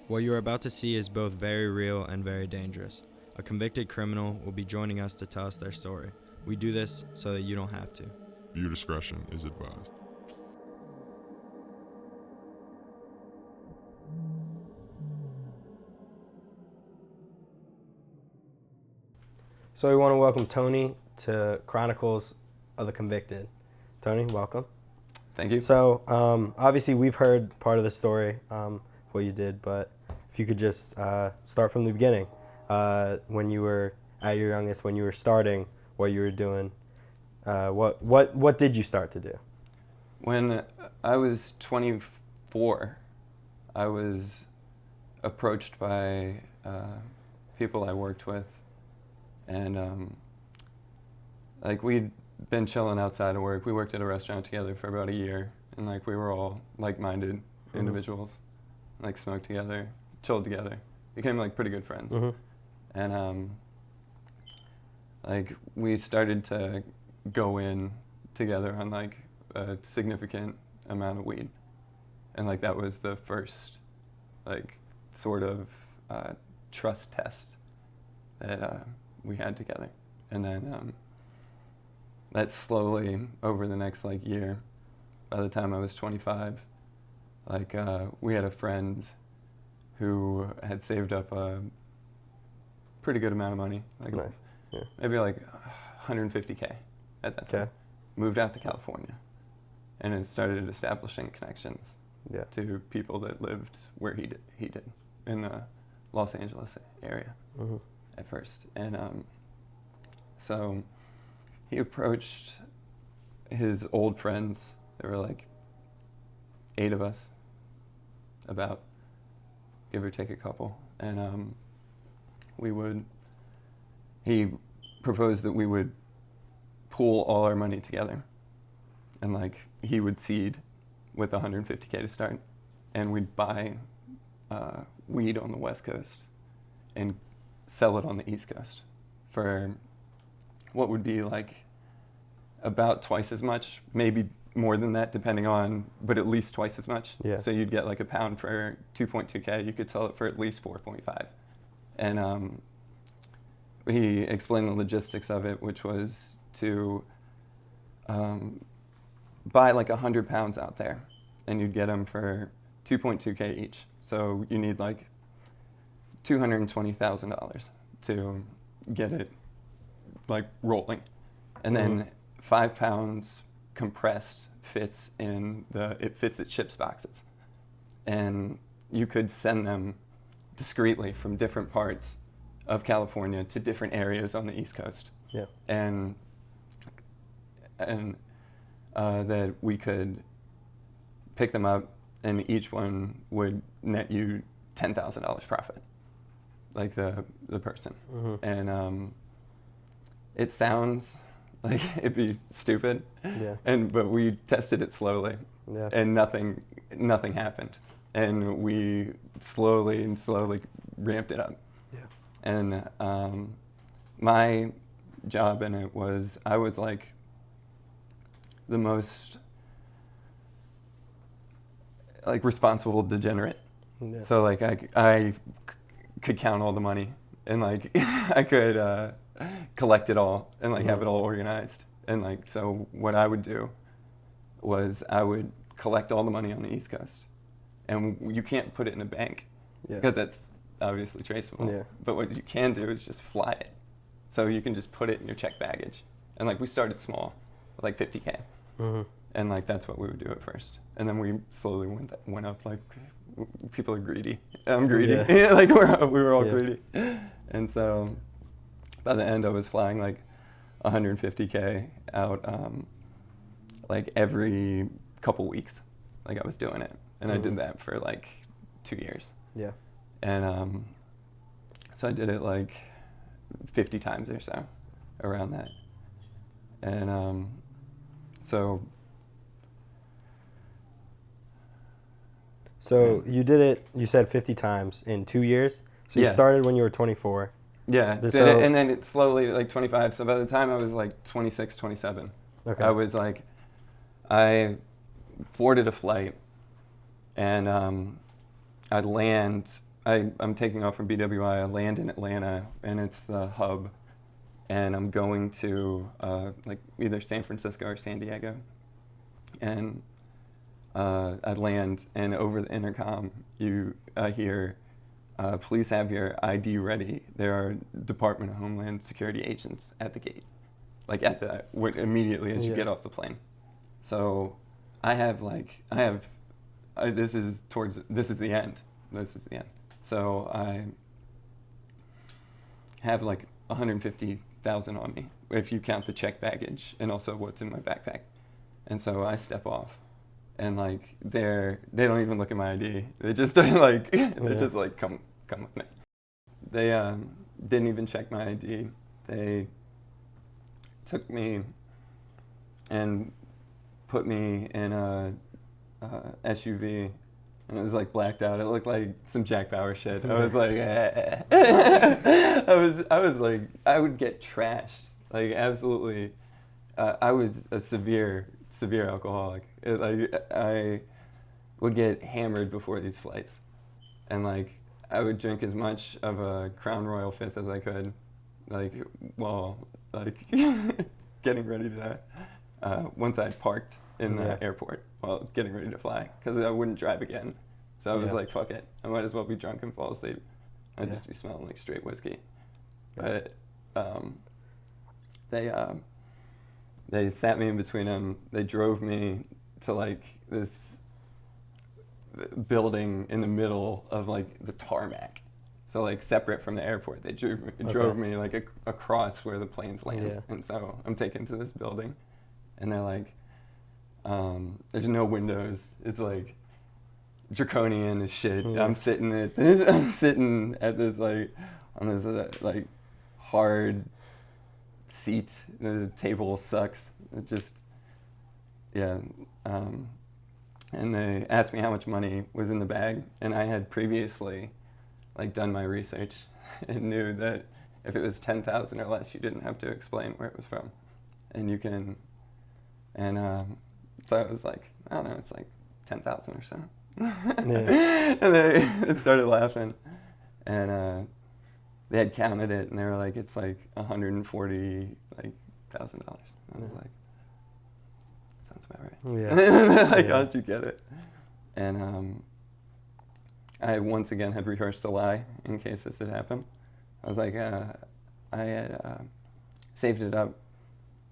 What you are about to see is both very real and very dangerous. A convicted criminal will be joining us to tell us their story. We do this so that you don't have to. Viewer discretion is advised. So we want to welcome Tony to Chronicles of the Convicted. Tony, welcome. Thank you. So obviously we've heard part of the story of what you did, but if you could just start from the beginning, when you were at your youngest, when you were starting, what you were doing, what did you start to do? When I was 24, I was approached by people I worked with, and we'd been chilling outside of work. We worked at a restaurant together for about a year, and we were all like-minded individuals, smoked together, chilled together, became pretty good friends. And we started to go in together on a significant amount of weed, and that was the first sort of trust test that we had together. And then that slowly over the next year, by the time I was 25, we had a friend who had saved up a pretty good amount of money, Nice. Yeah. maybe 150K at that time. Okay. Moved out to California, and it started establishing connections Yeah. to people that lived where he did in the Los Angeles area at first. And so he approached his old friends. There were 8 of us, about, give or take a couple. And he proposed that we would pool all our money together. And he would seed with 150K to start. And we'd buy weed on the West Coast and sell it on the East Coast for what would be about twice as much, maybe more than that depending on, but at least twice as much. Yeah. So you'd get a pound for 2.2K, you could sell it for at least 4.5. And he explained the logistics of it, which was to buy 100 pounds out there, and you'd get them for 2.2K each. So you need $220,000 to get it rolling. And then 5 pounds compressed fits at ships boxes. And you could send them discreetly from different parts of California to different areas on the East Coast. Yeah. And that we could pick them up, and each one would net you $10,000 profit, the person. And it sounds like it'd be stupid, but we tested it slowly, and nothing happened, and we slowly ramped it up. Yeah. And my job in it was, I was the most responsible degenerate. Yeah. So I could count all the money, and I could collect it all and have it all organized. And so what I would do was I would collect all the money on the East Coast, and you can't put it in a bank because that's obviously traceable. Yeah. But what you can do is just fly it. So you can just put it in your check baggage. And we started small, 50K. And that's what we would do at first. And then we slowly went up. People are greedy. I'm greedy. Yeah. we were all greedy. And so by the end I was flying 150K out every couple weeks. I was doing it. And I did that for 2 years. Yeah. And so I did it 50 times or so around that. And So you did it, you said 50 times in 2 years? So you Yeah. started when you were 24. Yeah, and then it slowly, 25. So by the time I was 26, 27, Okay. I was I boarded a flight, and I'd land I'm taking off from BWI. I land in Atlanta, and it's the hub, and I'm going to like either San Francisco or San Diego, and I land, and over the intercom, I hear, "Please have your ID ready. There are Department of Homeland Security agents at the gate," like immediately as you get off the plane. So this is the end. This is the end. So I have like 150,000 on me if you count the checked baggage and also what's in my backpack. And so I step off, and like they don't even look at my ID. They just like just like come with me. They didn't even check my ID. They took me and put me in a SUV, and it was like blacked out. It looked like some Jack Bauer shit. I was like, I was like, I would get trashed, like absolutely. I was a severe alcoholic. I would get hammered before these flights, and like I would drink as much of a Crown Royal Fifth as I could, like while like getting ready to. Once I'd parked in the airport while getting ready to fly, because I wouldn't drive again. So I was like, fuck it. I might as well be drunk and fall asleep. I'd just be smelling like straight whiskey. But they sat me in between them. They drove me to like this building in the middle of like the tarmac. So like separate from the airport. They drove me like across where the planes land. Yeah. And so I'm taken to this building. And they're like, there's no windows. It's like draconian as shit. Yeah. I'm sitting at this like on this like hard seat. The table sucks. It just and they asked me how much money was in the bag, and I had previously like done my research and knew that if it was 10,000 or less, you didn't have to explain where it was from, and you can. And so I was like, I don't know, it's like 10,000 or so. Yeah. And they started laughing, and they had counted it, and they were like, it's like $140,000. I was like, sounds about right. Yeah. Like, how'd you get it? And I once again had rehearsed a lie in case this had happened. I was like, I had saved it up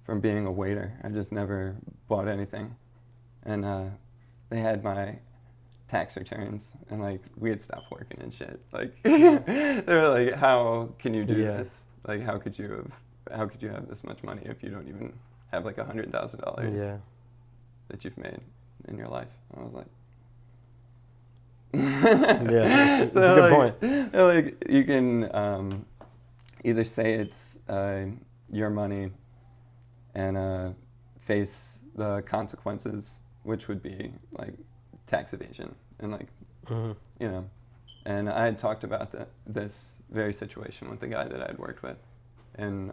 from being a waiter. I just never bought anything. And they had my tax returns, and like we had stopped working and shit. Like they were like, how can you do this? Like how could you have this much money if you don't even have like $100,000 that you've made in your life? And I was like, it's a good point. They're like, you can either say it's your money and face the consequences, which would be like tax evasion and like, you know. And I had talked about this very situation with the guy that I had worked with, and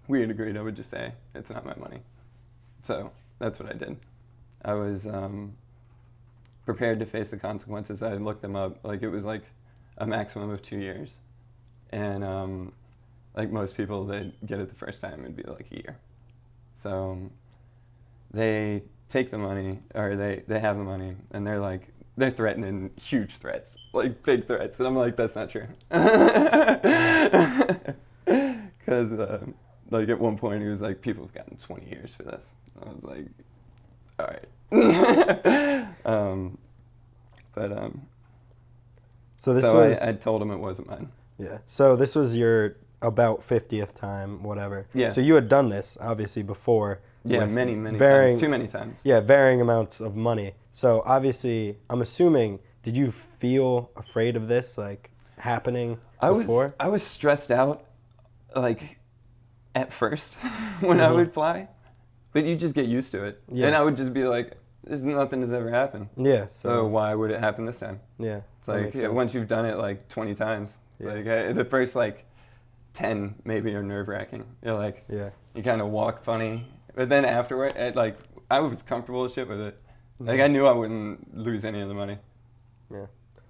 we had agreed I would just say it's not my money. So that's what I did. I was prepared to face the consequences. I had looked them up. Like it was like a maximum of 2 years, and like most people that get it the first time, it'd be like a year. So they take the money, or they have the money, and they're threatening huge threats, like big threats, and I'm like, that's not true. Because like at one point he was like, people have gotten 20 years for this. I was like, all right. I told him it wasn't mine. Yeah. So this was your about 50th time, whatever. Yeah. So you had done this obviously before. Yeah, many times. Too many times. Yeah, varying amounts of money. So obviously, I'm assuming, did you feel afraid of this like happening before? I was stressed out, like at first when I would fly, but you just get used to it. Yeah. And I would just be like, nothing has ever happened. Yeah. So why would it happen this time? Yeah. It's like once you've done it like 20 times, it's like the first like 10 maybe are nerve-wracking. You're like, you kind of walk funny, but then afterward, I was comfortable as shit with it. Like I knew I wouldn't lose any of the money. Yeah.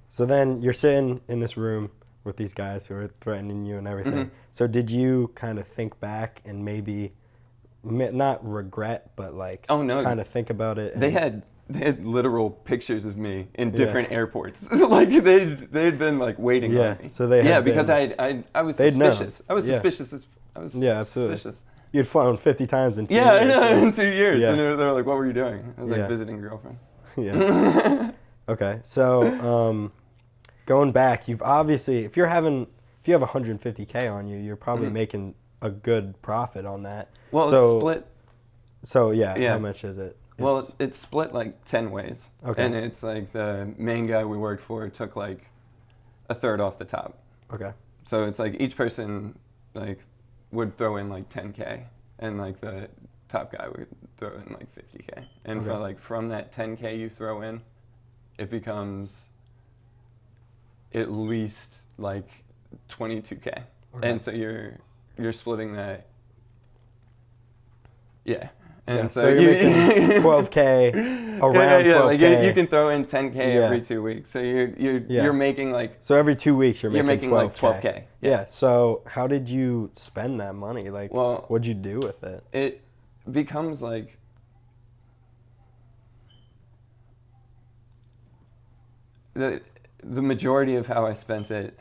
So then you're sitting in this room with these guys who are threatening you and everything. Mhm. So did you kind of think back and maybe not regret, but like Oh, no. kind of think about it? They and- had literal pictures of me in different airports. Like they'd been like waiting Yeah, on me. so they had yeah, because been- I was they'd known. suspicious. I was Yeah. suspicious. I was Yeah, absolutely. suspicious. You'd flown 50 times in 2 Yeah, I years. know, in 2 years. Yeah. And they were like, "What were you doing?" I was Yeah. like, visiting a girlfriend. Yeah. Okay. So going back, you've obviously if you have 150K on you, you're probably Mhm. making a good profit on that. Well, So- it's split. So yeah, Yeah. how much is it? Well, It's- it's split like 10 ways. Okay. And it's like the main guy we worked for took like a third off the top. okay. So it's like each person like would throw in like 10K, and like the top guy would throw in like 50K. And Okay. for like from that 10K you throw in, it becomes at least like 22K. Okay. And so you're splitting that. Yeah. And Yeah, so you're making 12K, around yeah, 12K. like you can throw in 10K Yeah. every 2 weeks. So Yeah. you're making like So every 2 weeks you're making like 12K. 12K. Yeah. So how did you spend that money? Like, Well, what'd you do with it? it becomes like the majority of how I spent it